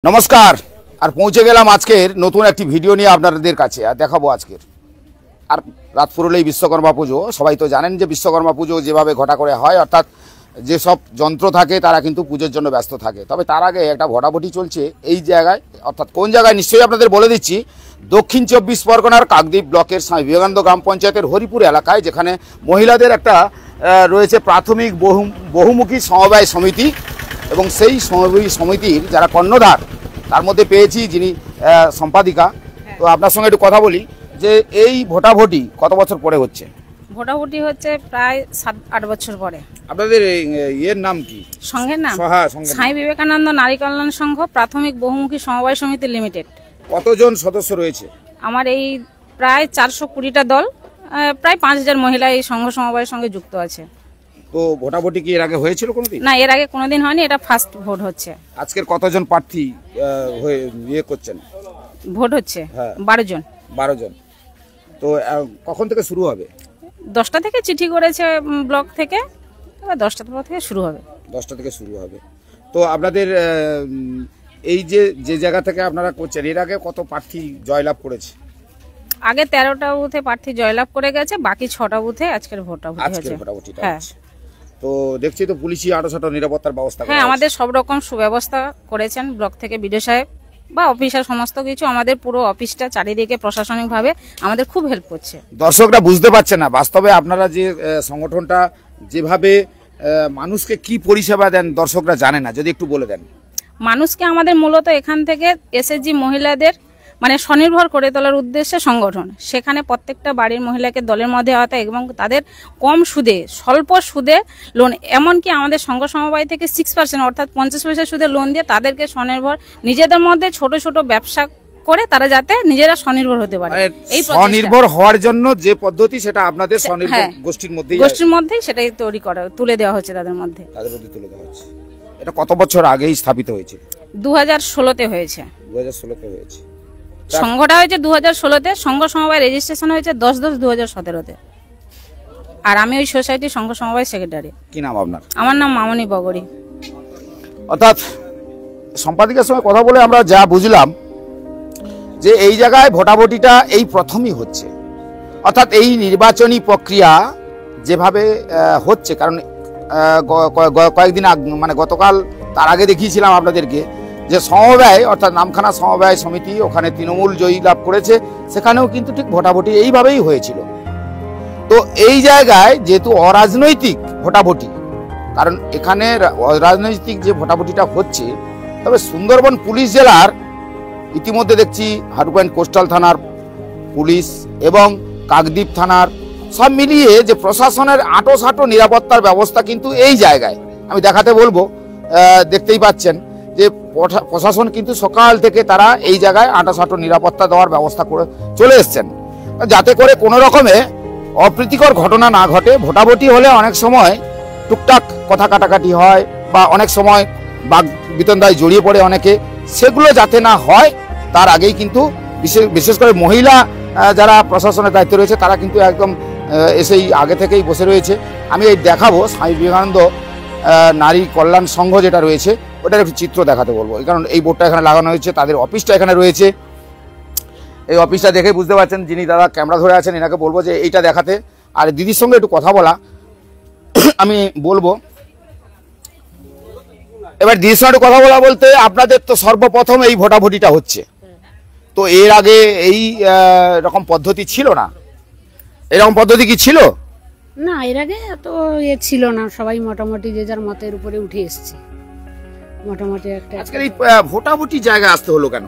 নমস্কার। আর পৌঁছে গেলাম আজকের নতুন একটি ভিডিও নিয়ে আপনাদের কাছে। আর দেখাবো আজকের আর রাত ফুরলেই বিশ্বকর্মা পুজো। সবাই তো জানেন যে বিশ্বকর্মা পুজো যেভাবে ঘটা করে হয়, অর্থাৎ যেসব যন্ত্র থাকে তারা কিন্তু পুজোর জন্য ব্যস্ত থাকে। তবে তার আগে একটা ভটাভটি চলছে এই জায়গায়, অর্থাৎ কোন জায়গায় নিশ্চয়ই আপনাদের বলে দিচ্ছি। দক্ষিণ 24 পরগনার কাকদ্বীপ ব্লকের স্বামী বিবেকানন্দ গ্রাম পঞ্চায়েতের হরিপুর এলাকায়, যেখানে মহিলাদের একটা রয়েছে প্রাথমিক বহুমুখী সমবায় সমিতি, এবং সেই সমিতির যারা কর্ণধার তার মধ্যে পেয়েছি যিনি সম্পাদিকা। তো আপনার সঙ্গে একটু কথা বলি যে এই ভোটাভুটি কত বছর পরে হচ্ছে? ভোটাভুটি হচ্ছে প্রায় 7-8 বছর পরে। আপনাদের এর নাম কি? সংঘের নাম স্বামী বিবেকানন্দ নারী কল্যাণ সংঘ প্রাথমিক বহুমুখী সমবায় সমিতি লিমিটেড। কতজন সদস্য রয়েছে? আমার এই প্রায় 420টা দল, প্রায় 5000 মহিলা এই সংঘ সমবায়ের সঙ্গে যুক্ত আছে। তো ভোটাভুটি কি এর আগে হয়েছিল কোনোদিন? না, এর আগে কোনোদিন হয়নি, এটা ফার্স্ট ভোট হচ্ছে। আজকের কতজন প্রার্থী ইয়ে করছেন? ভোট হচ্ছে 12 জন। 12 জন। তো কখন থেকে শুরু হবে? 10টা থেকে চিঠি করেছে ব্লক থেকে, এবার 10টা থেকে শুরু হবে। 10টা থেকে শুরু হবে। তো আপনাদের এই যে জায়গা থেকে আপনারা করছেন, এর আগে কত প্রার্থী জয়লাভ করেছে? আগে 13টা বুথে প্রার্থী জয়লাভ করে গেছে, বাকি 6টা বুথে আজকের ভোটাভুটি হয়েছে। হ্যাঁ, তো দেখছি তো পুলিশি আরো নিরাপত্তার ব্যবস্থা। হ্যাঁ, আমাদের সব রকম সুব্যবস্থা করেছেন ব্লক থেকে বিডিও সাহেব বা অফিসার, সমস্ত কিছু। আমাদের পুরো অফিসটা চারিদিকে প্রশাসনিকভাবে আমাদের খুব হেল্প করছে। দর্শকরা বুঝতে পারছে না বাস্তবে আপনারা যে সংগঠনটা যেভাবে মানুষকে কি পরিষেবা দেন, দর্শকরা জানে না, যদি একটু বলে দেন। মানুষকে আমাদের মূলত এখান থেকে এসএসজি মহিলাদের মানে স্বনির্ভর করে তোলার উদ্দেশ্যে সংগঠন। সেখানে প্রত্যেকটা বাড়ির মহিলাকে দলের মধ্যে আওতা এবং তাদের কম সুদে, স্বল্প সুদে লোন, এমনকি আমাদের সংঘ সমবায় থেকে 6% অর্থাৎ 50 পয়সা সুদে লোন দিয়ে তাদেরকে স্বনির্ভর, নিজেদের মধ্যে ছোট ছোট ব্যবসা করে তারা যাতে নিজেরা স্বনির্ভর হতে পারে। এই স্বনির্ভর হওয়ার জন্য যে পদ্ধতি, সেটা আপনাদের স্বনির্ভর গোষ্ঠীর মধ্যেই সেটাই তৈরি করা, তুলে দেওয়া হচ্ছে তাদের মধ্যে তুলে দেওয়া হচ্ছে। এটা কত বছর আগেই স্থাপিত হয়েছে? 2016-তে হয়েছে। 2016-তে হয়েছে। সংঘটা হয়েছে 2016-তে, সংঘ সমবায় রেজিস্ট্রেশন হয়েছে 10/10/2017-তে। আর আমি ওই সোসাইটি সংঘ সমবায় সেক্রেটারি। কি নাম আপনার? আমার নাম মামনি বগরি। অর্থাৎ সম্পাদিকার সঙ্গে কথা বলে আমরা যা বুঝলাম যে এই জায়গায় ভোটাভুটিটা এই প্রথমই হচ্ছে, অর্থাৎ এই নির্বাচনী প্রক্রিয়া যেভাবে হচ্ছে। কারণ কয়েকদিন মানে গতকাল তার আগে দেখিয়েছিলাম আপনাদেরকে যে সমবায়, অর্থাৎ নামখানা সমবায় সমিতি, ওখানে তৃণমূল জয়ী লাভ করেছে, সেখানেও কিন্তু ঠিক ভোটাভুটি এইভাবেই হয়েছিল। তো এই জায়গায় যেহেতু অরাজনৈতিক ভোটাভুটি, কারণ এখানে অরাজনৈতিক যে ভোটাভুটিটা হচ্ছে, তবে সুন্দরবন পুলিশ জেলার ইতিমধ্যে দেখছি হারুপয়েন্ট কোস্টাল থানার পুলিশ এবং কাকদ্বীপ থানার সব মিলিয়ে যে প্রশাসনের আঁটো নিরাপত্তার ব্যবস্থা কিন্তু এই জায়গায় আমি দেখাতে বলবো। দেখতেই পাচ্ছেন যে প্রশাসন কিন্তু সকাল থেকে তারা এই জায়গায় আঁটো নিরাপত্তা দেওয়ার ব্যবস্থা করে চলে এসছেন, যাতে করে কোনো রকমে অপ্রীতিকর ঘটনা না ঘটে। ভোটাভুটি হলে অনেক সময় টুকটাক কথা কাটাকাটি হয়, বা অনেক সময় বাক বিতন্ডায় জড়িয়ে পড়ে অনেকে, সেগুলো যাতে না হয় তার আগেই কিন্তু বিশেষ করে মহিলা যারা প্রশাসনের দায়িত্বে রয়েছে তারা কিন্তু একদম এসেই আগে থেকেই বসে রয়েছে। আমি এই দেখাবো স্বামী বিবেকানন্দ নারী কল্যাণ সংঘ যেটা রয়েছে, ওটার একটু চিত্র দেখাতে বলবো। কারণ এই বোর্ডটা এখানে লাগানো হয়েছে, তাদের অফিসটা এখানে রয়েছে। এই অফিসটা দেখে বুঝতে পারছেন, যিনি দাদা ক্যামেরা ধরে আছেন এনাকে বলবো যে এইটা দেখাতে, আর দিদির সঙ্গে একটু কথা বলা আমি বলবো। এবার দিদির সঙ্গে একটু কথা বলা বলতে, আপনাদের তো সর্বপ্রথম এই ভোটাভুটিটা হচ্ছে, তো এর আগে এই রকম পদ্ধতি ছিল না? এরকম পদ্ধতি কি ছিল না? এর আগে এত ছিল না, সবাই মোটামুটি যে যার মতের উপরে উঠে এসছে মোটামুটি একটা। আজকাল এই ভোটাভুটি জায়গায় আসতে হলো কেন?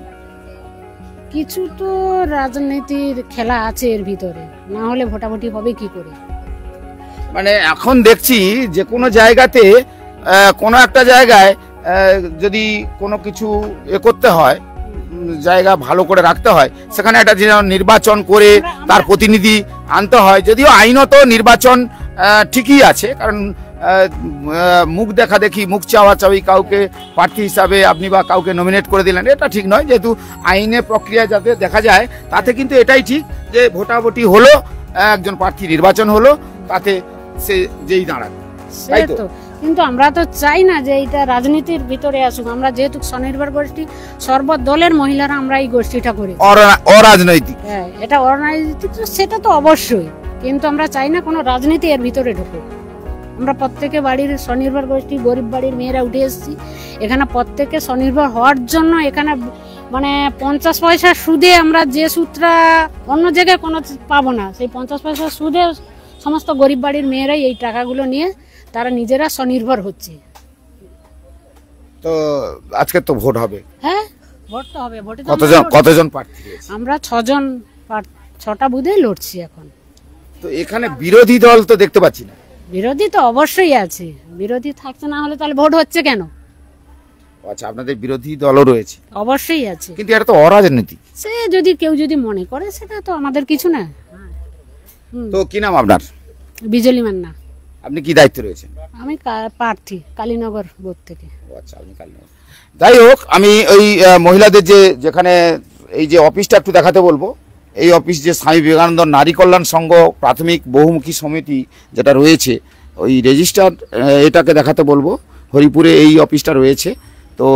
কিছু তো রাজনীতির খেলা আছে এর ভিতরে, না হলে ভোটাভুটি হবে কি করে? মানে এখন দেখছি যে কোনো জায়গাতে কোনো একটা জায়গায় যদি কোনো কিছু করতে হয়, জায়গা ভালো করে রাখতে হয়, সেখানে একটা নির্বাচন করে তার প্রতিনিধি আনতে হয়। যদিও আইনত নির্বাচন ঠিকই আছে, কারণ মুখ দেখা দেখি, মুখ চাওয়াচাওয়ি, কাউকে প্রার্থী হিসাবে আপনি বা কাউকে নমিনেট করে দিলেন, এটা ঠিক নয়। যেহেতু আইনে প্রক্রিয়া যাতে দেখা যায়, তাতে কিন্তু এটাই ঠিক যে ভোটাভুটি হলো, একজন প্রার্থী নির্বাচন হলো, তাতে সে যেই দাঁড়ান, তাই তো? কিন্তু আমরা তো চাই না যে এটা রাজনীতির ভিতরে আসুক। আমরা যেহেতু স্বনির্ভর গোষ্ঠী, সর্বদলের মহিলারা আমরা এই গোষ্ঠীটা করি। অরাজনৈতিক, হ্যাঁ, এটা অরাজনৈতিক তো, সেটা তো অবশ্যই, কিন্তু আমরা চাই না কোনো রাজনীতি এর ভিতরে ঢুকুক। আমরা প্রত্যেকে বাড়ির স্বনির্ভর গোষ্ঠী, গরিব বাড়ির মেয়েরা উঠে এসেছি এখানে প্রত্যেকে স্বনির্ভর হওয়ার জন্য। এখানে মানে 50 পয়সা সুদে আমরা যে সুদটা অন্য জায়গায় কোনো পাবো না, সেই 50 পয়সা সুদে সমস্ত গরিব বাড়ির মেয়েরাই এই টাকাগুলো নিয়ে তারা নিজেরা স্বনির্ভর হচ্ছে। তো আজকে তো ভোট হবে, হ্যাঁ ভোট তো হবে। ভোটে কতজন প্রার্থী রয়েছে? আমরা 6 জন, 6টা বুথে লড়ছি এখন। তো এখানে বিরোধী দল তো দেখতে পাচ্ছি না। বিরোধী তো অবশ্যই আছে, বিরোধী থাকছে না হলে তাহলে ভোট হচ্ছে কেন? আচ্ছা, আপনাদের বিরোধী দলও রয়েছে? অবশ্যই আছে, কিন্তু এটা তো অরাজনৈতিক। সে যদি কেউ যদি মনে করে সেটা তো আমাদের কিছু না। তো কি নাম আপনার? বিজলি মান্না। আপনি কি দায়িত্ব রয়েছেন? আমি প্রার্থী কালীনগর বুথ থেকে। আচ্ছা, আপনি কালীনগর। যাই হোক, আমি ওই মহিলাদের যেখানে এই যে অফিসটা একটু দেখাতে বলবো। এই অফিস যে স্বামী বিবেকানন্দ নারী কল্যাণ সংঘ প্রাথমিক বহুমুখী সমিতি যেটা রয়েছে, ওই রেজিস্টার এটাকে দেখাতে বলবো। হরিপুরে এই অফিসটা রয়েছে। তো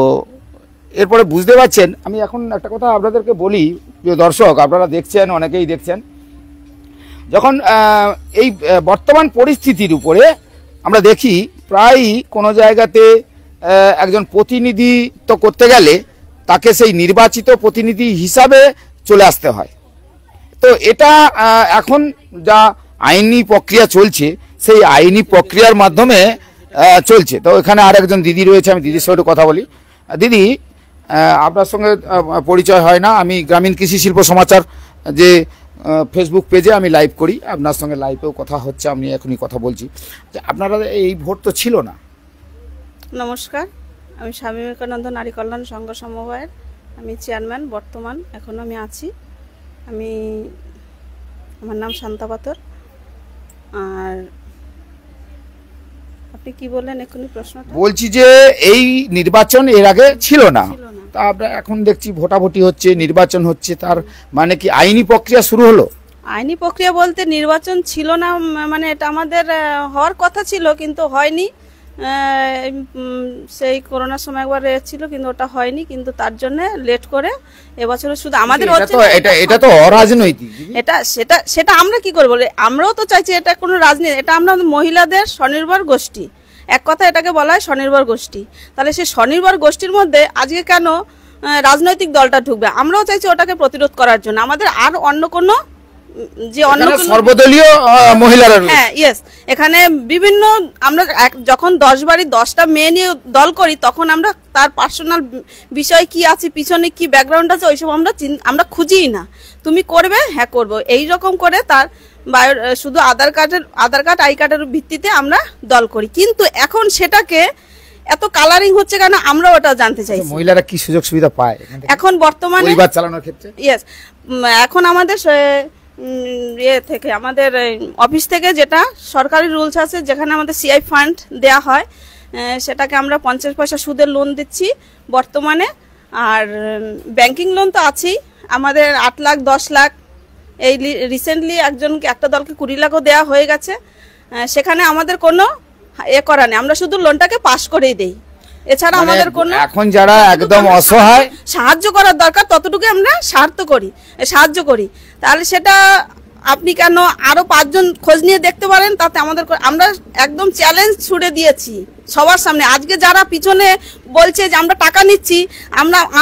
এরপরে বুঝতে পারছেন, আমি এখন একটা কথা আপনাদেরকে বলি, প্রিয় দর্শক, আপনারা দেখছেন, অনেকেই দেখছেন, যখন এই বর্তমান পরিস্থিতির উপরে আমরা দেখি প্রায়ই কোনো জায়গাতে একজন প্রতিনিধিত্ব করতে গেলে তাকে সেই নির্বাচিত প্রতিনিধি হিসাবে চলে আসতে হয়। তো এটা এখন যা আইনি প্রক্রিয়া চলছে, সেই আইনি প্রক্রিয়ার মাধ্যমে চলছে। তো এখানে আর একজন দিদি রয়েছে, আমি দিদির সঙ্গে কথা বলি। দিদি, আপনার সঙ্গে পরিচয় হয় না, আমি গ্রামীণ কৃষি শিল্প সমাচার যে ফেসবুক পেজে আমি লাইভ করি, আপনার সঙ্গে লাইভেও কথা হচ্ছে, আমি এখনই কথা বলছি। আপনারা এই ভোট তো ছিল না। নমস্কার, আমি স্বামী বিবেকানন্দ নারী কল্যাণ সংঘ সমবায়ের আমি চেয়ারম্যান বর্তমান, এখন আমি আছি। আমার নাম শান্তা পাতর। আর আপনি কি বললেন এখনই প্রশ্নটা? বলছি যে এই নির্বাচন এর আগে ছিল না, তা আমরা এখন দেখছি ভোটাভুটি হচ্ছে, নির্বাচন হচ্ছে, তার মানে কি আইনি প্রক্রিয়া শুরু হলো? আইনি প্রক্রিয়া বলতে নির্বাচন ছিল না, মানে এটা আমাদের হওয়ার কথা ছিল কিন্তু হয়নি। সেই করোনার সময় একবার ছিল কিন্তু ওটা হয়নি, কিন্তু তার জন্য লেট করে এবছর শুধু আমাদের এটা তো অরাজনৈতিক। সেটা আমরা কি করবো? আমরাও তো চাইছি এটা কোনো রাজনীতি, এটা আমরা মহিলাদের স্বনির্ভর গোষ্ঠী, এক কথা এটাকে বলা হয় স্বনির্ভর গোষ্ঠী। তাহলে সেই স্বনির্ভর গোষ্ঠীর মধ্যে আজকে কেন রাজনৈতিক দলটা ঢুকবে? আমরাও চাইছি ওটাকে প্রতিরোধ করার জন্য। আমাদের আর অন্য কোনো যে অন্য সর্বদলীয় মহিলারা, হ্যাঁ ইয়েস, এখানে বিভিন্ন আমরা যখন 10 বাড়ি 10টা মেয়ে নিয়ে দল করি, তখন আমরা তার পার্সোনাল বিষয় কি আছে, পিছনে কি ব্যাকগ্রাউন্ড আছে, ওইসব আমরা খুঁজিই না। তুমি করবে, হ্যাঁ করবো, এই রকম করে তার শুধু আধার কার্ড আই কার্ডের ভিত্তিতে আমরা দল করি। কিন্তু এখন সেটাকে এত কালারিং হচ্ছে কেন, আমরা ওটা জানতে চাই। মহিলারা কি সুযোগ সুবিধা পায় এখন বর্তমানে পরিবার চালানোর ক্ষেত্রে? ইয়েস, এখন আমাদের থেকে আমাদের অফিস থেকে যেটা সরকারি রুলস আছে, যেখানে আমাদের সিআই ফান্ড দেয়া হয়, সেটাকে আমরা 50 পয়সা সুদের লোন দিচ্ছি বর্তমানে। আর ব্যাংকিং লোন তো আছেই, আমাদের 8 লাখ 10 লাখ, এই রিসেন্টলি একটা দলকে 20 লাখও দেওয়া হয়ে গেছে। সেখানে আমাদের কোনো করা নেই, আমরা শুধু লোনটাকে পাস করেই দেই। এছাড়া আমাদের কোনো এখন যারা একদম অসহায় সাহায্য করার দরকার ততটুকু আমরা সাহায্য করি। তাহলে সেটা আপনি কেন আরো 5 জন খোঁজ নিয়ে দেখতে পারেন, তাতে আমরা একদম চ্যালেঞ্জ ছুড়ে দিয়েছি সবার সামনে। আজকে যারা পিছনে বলছে যে আমরা টাকা নিচ্ছি,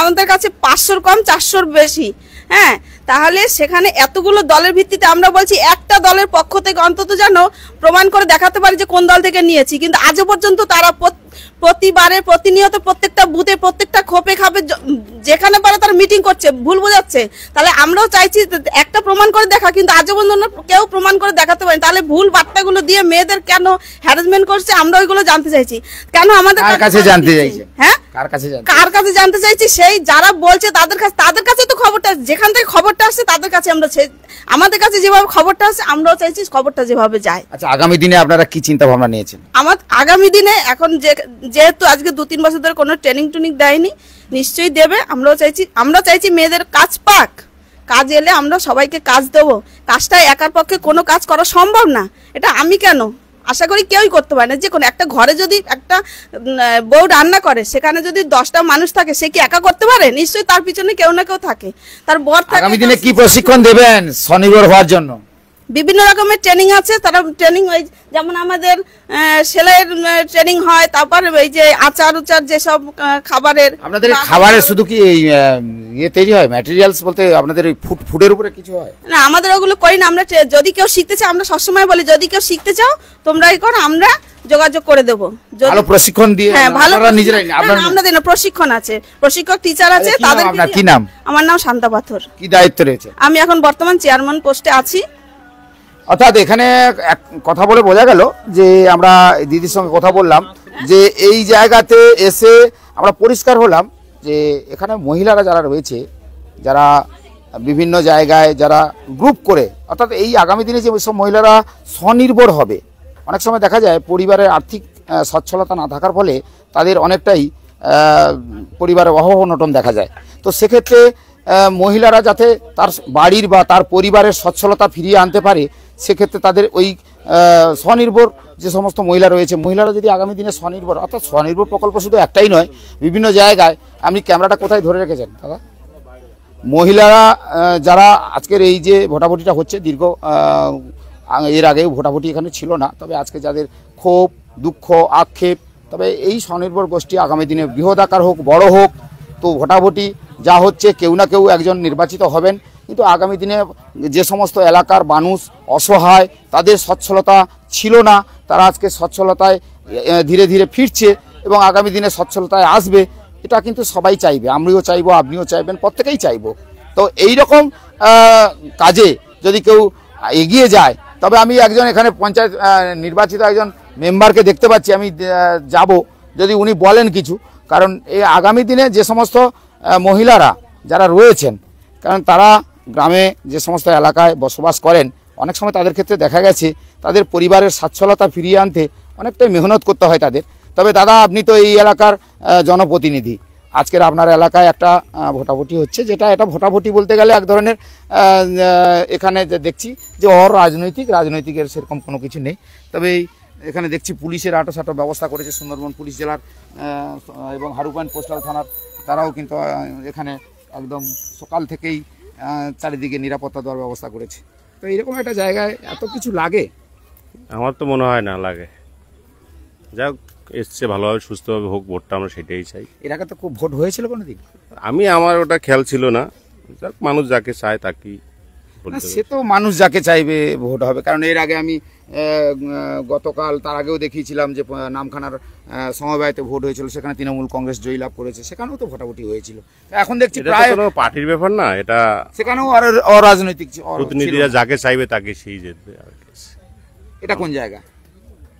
আমাদের কাছে 500 কম 400 বেশি, হ্যাঁ, তাহলে সেখানে এতগুলো দলের ভিত্তিতে আমরা বলছি একটা দলের পক্ষ থেকে অন্তত যেন প্রমাণ করে দেখাতে পারি যে কোন দল থেকে নিয়েছি। কিন্তু আজও পর্যন্ত তারা প্রতিনিয়ত প্রত্যেকটা বুথে প্রত্যেকটা খোপে খাপে যেখানে পারে তারা মিটিং করছে, ভুল বোঝাচ্ছে। তাহলে আমরাও চাইছি একটা প্রমাণ করে দেখা, কিন্তু আজও পর্যন্ত কেউ প্রমাণ করে দেখাতে পারেনি। তাহলে ভুল বার্তাগুলো দিয়ে মেয়েদের কেন হ্যারাসমেন্ট করছে আমরা ওইগুলো জানতে চাইছি। কেন আমাদের কাছে জানতে চাইছি? হ্যাঁ, কার কাছে জানতে চাইছি? সেই যারা বলছে তাদের কাছে তো খবরটা, যেখান থেকে খবরটা আসছে তাদের কাছে আমরা, আমাদের কাছে যেভাবে খবরটা আসছে আমরাও চাইছি খবরটা যেভাবে যায়। আচ্ছা, আগামী দিনে আপনারা কি চিন্তা ভাবনা নিয়েছেন? আগামী দিনে এখন যেহেতু আজকে 2-3 বছর ধরে কোনো ট্রেনিং দেয়নি, নিশ্চয়ই দেবে। আমরা চাইছি মেয়েদের কাজ পাক, কাজ এলে আমরা সবাইকে কাজ দেবো। কাজটা একার পক্ষে কোনো কাজ করা সম্ভব না, এটা আমি কেন আশা করি কেউই করতে পারে না। যে কোনো একটা ঘরে যদি একটা বউ রান্না করে, সেখানে যদি 10টা মানুষ থাকে, সে কি একা করতে পারে? নিশ্চয়ই তার পিছনে কেউ না কেউ থাকে, তার বর থাকে। আগামী দিনে কি প্রশিক্ষণ দেবেন স্বনির্ভর হওয়ার জন্য? বিভিন্ন রকমের ট্রেনিং আছে, তারা ট্রেনিং ওই যেমন আমাদের সেলাইয়ের ট্রেনিং হয়, তারপর এই যে আচার উচার যেসব খাবারের। আপনাদের এই খাবারের শুধু কি এই ইয়ে তৈরি হয়, ম্যাটেরিয়ালস বলতে আপনাদের এই ফুডের উপরে কিছু হয় না? আমাদের ওগুলো করি না। আমরা যদি কেউ শিখতে চাও, আমরা সবসময় বলি যদি কেউ শিখতে চাও তোমরা এই করো, আমরা যোগাযোগ করে দেবো। ভালো প্রশিক্ষণ দিয়ে? হ্যাঁ, ভালো নিজেরাই আমাদের প্রশিক্ষণ আছে, প্রশিক্ষক টিচার আছে তাদের। আপনার কি নাম? আমার নাম শান্তা পাথর। কি দায়িত্ব রয়েছে? আমি এখন বর্তমান চেয়ারম্যান পোস্টে আছি। অর্থাৎ এখানে এক কথা বলে বোঝা গেল যে আমরা দিদির সঙ্গে কথা বললাম যে এই জায়গাতে এসে আমরা পরিষ্কার হলাম যে এখানে মহিলারা যারা রয়েছে, যারা বিভিন্ন জায়গায় যারা গ্রুপ করে, অর্থাৎ এই আগামী দিনে যে সব মহিলারা স্বনির্ভর হবে, অনেক সময় দেখা যায় পরিবারের আর্থিক সচ্ছলতা না থাকার ফলে তাদের অনেকটাই পরিবারের অভাব অনটন দেখা যায়। তো সেক্ষেত্রে মহিলারা যাতে তার বাড়ির বা তার পরিবারের সচ্ছলতা ফিরিয়ে আনতে পারে, সেক্ষেত্রে তাদের ওই স্বনির্ভর যে সমস্ত মহিলা রয়েছে, মহিলারা যদি আগামী দিনে স্বনির্ভর, অর্থাৎ স্বনির্ভর প্রকল্প শুধু একটাই নয়, বিভিন্ন জায়গায়। আপনি ক্যামেরাটা কোথায় ধরে রেখেছেন দাদা? মহিলারা যারা আজকের এই যে ভোটাভুটিটা হচ্ছে, দীর্ঘ এর আগেও ভোটাভুটি এখানে ছিল না, তবে আজকে যাদের ক্ষোভ, দুঃখ, আক্ষেপ, তবে এই স্বনির্ভর গোষ্ঠী আগামী দিনে বৃহৎ আকার হোক, বড় হোক, তো ভোটাভুটি যা হচ্ছে কেউ না কেউ একজন নির্বাচিত হবেন। কিন্তু আগামী দিনে যে সমস্ত এলাকার মানুষ অসহায়, তাদের সচ্ছলতা ছিল না, তারা আজকে সচ্ছলতায় ধীরে ধীরে ফিরছে এবং আগামী দিনে সচ্ছলতায় আসবে। এটা কিন্তু সবাই চাইবে, আমিও চাইবো, আপনিও চাইবেন, প্রত্যেকেই চাইবো। তো এই রকম কাজে যদি কেউ এগিয়ে যায়, তবে আমি একজন এখানে পঞ্চায়েত নির্বাচিত একজন মেম্বারকে দেখতে পাচ্ছি, আমি যাব যদি উনি বলেন কিছু। কারণ এই আগামী দিনে যে সমস্ত মহিলারা যারা রয়েছেন, কারণ তারা গ্রামে যে সমস্ত এলাকায় বসবাস করেন, অনেক সময় তাদের ক্ষেত্রে দেখা গেছে তাদের পরিবারের সচ্ছলতা ফিরিয়ে আনতে অনেকটাই মেহনত করতে হয় তাদের। তবে দাদা, আপনি তো এই এলাকার জনপ্রতিনিধি, আজকের আপনার এলাকায় একটা ভোটাভুটি হচ্ছে, যেটা এটা ভোটাভুটি বলতে গেলে এক ধরনের এখানে দেখছি যে রাজনৈতিকের সেরকম কোনো কিছু নেই। তবে এখানে দেখছি পুলিশের আটো ব্যবস্থা করেছে সুন্দরবন পুলিশ জেলার এবং হারুপাইন পোস্টাল থানার, তারাও কিন্তু এখানে একদম সকাল থেকেই চারিদিকে নিরাপত্তা দেওয়ার ব্যবস্থা করেছে। তো এইরকম একটা জায়গায় এত কিছু লাগে? আমার তো মনে হয় না লাগে। যাক, এসছে ভালোভাবে সুস্থভাবে হোক, ভোটটা আমরা সেটাই চাই। এর আগে তো খুব ভোট হয়েছিল কোনোদিন? আমার ওটা খেয়াল ছিল না। যাক, মানুষ যাকে চায় তাকেই বলতে হবে। সে তো মানুষ যাকে চাইবে ভোট হবে। কারণ এর আগে আমি গতকাল তার আগেও দেখিয়েছিলাম যে নামখানার সমবায়তে ভোট হয়েছিল, সেখানে তৃণমূল কংগ্রেস জয়ী লাভ করেছে, সেখানেও তো ভোটাভুটি হয়েছিল। এখন দেখছি প্রায় কোনো পার্টির ব্যাপার না, এটা সেখানেও অরাজনৈতিক প্রতিনিধিরা যাকে চাইবে তাকে সেই জিতবে। এটা কোন জায়গা?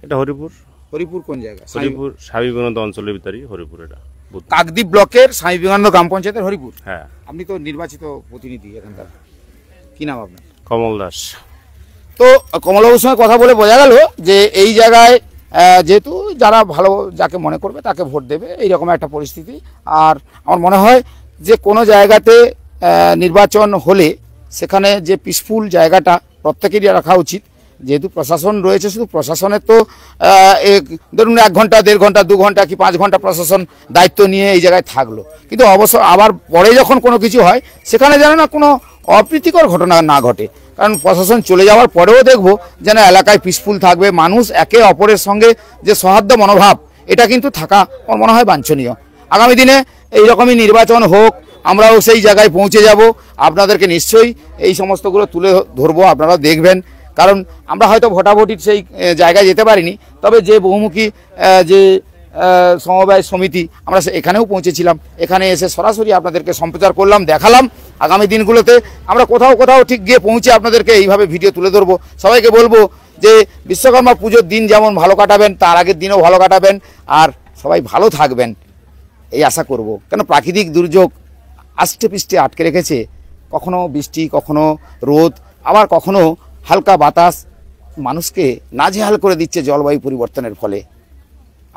এটা হরিপুর। হরিপুর কোন জায়গা? হরিপুর স্বামী বিবেকানন্দ অঞ্চলের ভিতরেই হরিপুর। এটা কাকদ্বীপ ব্লকের স্বামী বিবেকানন্দ গ্রাম পঞ্চায়েতের হরিপুর। হ্যাঁ। আপনি তো নির্বাচিত প্রতিনিধি এখানকার, কি নাম আপনার? কমল দাস। তো কমলবাবুর সঙ্গে কথা বলে বোঝা গেল যে এই জায়গায় যেহেতু যারা ভালো যাকে মনে করবে তাকে ভোট দেবে, এইরকম একটা পরিস্থিতি। আর আমার মনে হয় যে কোনো জায়গাতে নির্বাচন হলে সেখানে যে পিসফুল জায়গাটা প্রত্যেকেরই রাখা উচিত। যেহেতু প্রশাসন রয়েছে, শুধু প্রশাসনের তো ধরুন 1 ঘন্টা, 1.5 ঘন্টা, 2 ঘন্টা কি 5 ঘন্টা প্রশাসন দায়িত্ব নিয়ে এই জায়গায় থাকলো, কিন্তু অবশ্য আবার পরে যখন কোনো কিছু হয় সেখানে যেন না কোনো অপ্রীতিকর ঘটনা না ঘটে। কারণ প্রশাসন চলে যাওয়ার পরেও দেখব যেন এলাকায় পিসফুল থাকবে, মানুষ একে অপরের সঙ্গে যে সৌহার্দ্য মনোভাব, এটা কিন্তু থাকা আমার মনে হয় বাঞ্ছনীয়। আগামী দিনে এইরকমই নির্বাচন হোক, আমরাও সেই জায়গায় পৌঁছে যাব, আপনাদেরকে নিশ্চয়ই এই সমস্তগুলো তুলে ধরবো, আপনারা দেখবেন। কারণ আমরা হয়তো ভোটাভুটির সেই জায়গায় যেতে পারিনি, তবে যে বহুমুখী যে সমবায় সমিতি, আমরা এখানেও পৌঁছেছিলাম, এখানে এসে সরাসরি আপনাদেরকে সম্প্রচার করলাম, দেখালাম। আগামী দিনগুলোতে আমরা কোথাও ঠিক গিয়ে পৌঁছে আপনাদেরকে এইভাবে ভিডিও তুলে ধরবো। সবাইকে বলবো যে বিশ্বকর্মা পুজোর দিন যেমন ভালো কাটাবেন, তার আগের দিনও ভালো কাটাবেন, আর সবাই ভালো থাকবেন এই আশা করব। কেন প্রাকৃতিক দুর্যোগ আষ্টে পিষ্টে আটকে রেখেছে, কখনো বৃষ্টি, কখনো রোদ, আবার কখনো হালকা বাতাস মানুষকে নাজেহাল করে দিচ্ছে জলবায়ু পরিবর্তনের ফলে।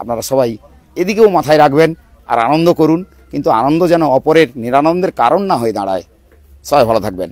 আপনারা সবাই এদিকেও মাথায় রাখবেন আর আনন্দ করুন, কিন্তু আনন্দ যেন অপরের নিরানন্দের কারণ না হয়ে দাঁড়ায়। সবাই ভালো থাকবেন।